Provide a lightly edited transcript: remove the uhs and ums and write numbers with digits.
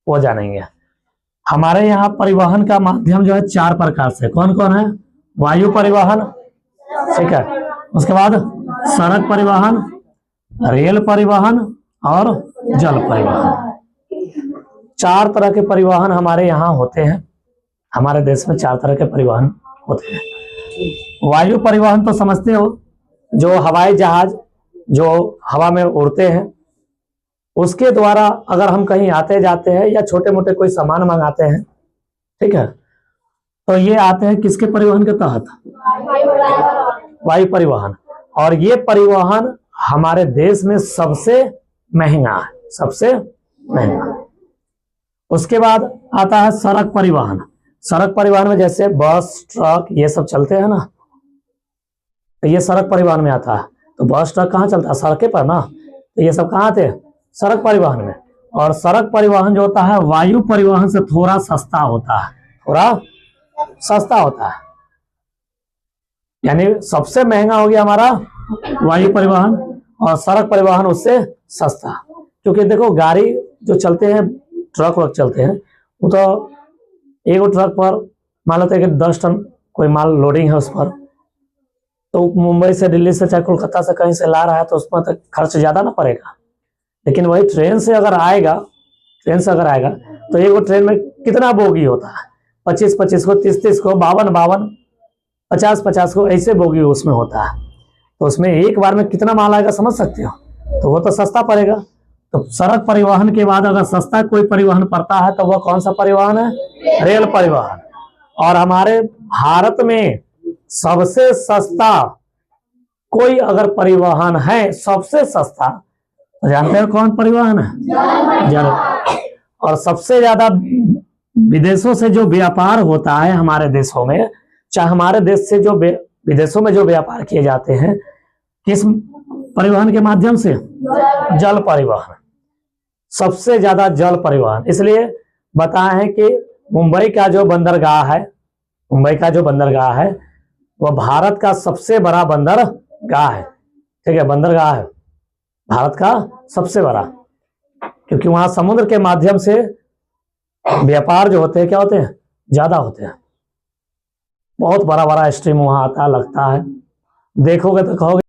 वो जानेंगे। हमारे यहाँ परिवहन का माध्यम जो है 4 प्रकार से, कौन कौन है? वायु परिवहन, ठीक है, उसके बाद सड़क परिवहन, रेल परिवहन और जल परिवहन। 4 तरह के परिवहन हमारे यहाँ होते हैं। हमारे देश में 4 तरह के परिवहन होते हैं। वायु परिवहन तो समझते हो, जो हवाई जहाज जो हवा में उड़ते हैं, उसके द्वारा अगर हम कहीं आते जाते हैं या छोटे मोटे कोई सामान मंगाते हैं, ठीक है, तो ये आते हैं किसके परिवहन के तहत? वायु परिवहन। और ये परिवहन हमारे देश में सबसे महंगा है, सबसे महंगा। उसके बाद आता है सड़क परिवहन। सड़क परिवहन में जैसे बस, ट्रक ये सब चलते हैं ना, तो ये सड़क परिवहन में आता है। तो बस ट्रक कहाँ चलता है? सड़कें पर ना। तो ये सब कहाँ आते हैं? सड़क परिवहन में। और सड़क परिवहन जो होता है वायु परिवहन से थोड़ा सस्ता होता है, थोड़ा सस्ता होता है। यानी सबसे महंगा हो गया हमारा वायु परिवहन और सड़क परिवहन उससे सस्ता। क्योंकि देखो गाड़ी जो चलते हैं, ट्रक वक चलते हैं, वो तो एक ट्रक पर मान लेते हैं कि 10 टन कोई माल लोडिंग है उस पर, तो मुंबई से, दिल्ली से, चाहे कोलकाता से कहीं से ला रहा है तो उसमें तो खर्च ज्यादा ना पड़ेगा। लेकिन वही ट्रेन से अगर आएगा, तो एक ट्रेन में कितना बोगी होता है? 25-25 को, 30-30 को, 52-52, 50-50 को, ऐसे बोगी उसमें होता है। तो उसमें एक बार में कितना माल आएगा समझ सकते हो? तो वो तो सस्ता पड़ेगा। तो सड़क परिवहन के बाद अगर सस्ता कोई परिवहन पड़ता है तो वह कौन सा परिवहन है? रेल परिवहन। और हमारे भारत में सबसे सस्ता कोई अगर परिवहन है, सबसे सस्ता, तो जानते हो कौन परिवहन है? जल। और सबसे ज्यादा विदेशों से जो व्यापार होता है हमारे देशों में, चाहे हमारे देश से जो विदेशों में जो व्यापार किए जाते हैं, किस परिवहन के माध्यम से? जल परिवहन। सबसे ज्यादा जल परिवहन। इसलिए बताए हैं कि मुंबई का जो बंदरगाह है, वह भारत का सबसे बड़ा बंदरगाह है, ठीक है, बंदरगाह है भारत का सबसे बड़ा। क्योंकि वहां समुद्र के माध्यम से व्यापार जो होते हैं, क्या होते हैं? ज्यादा होते हैं। बहुत बड़ा बड़ा स्ट्रीम वहां आता लगता है, देखोगे तो कहोगे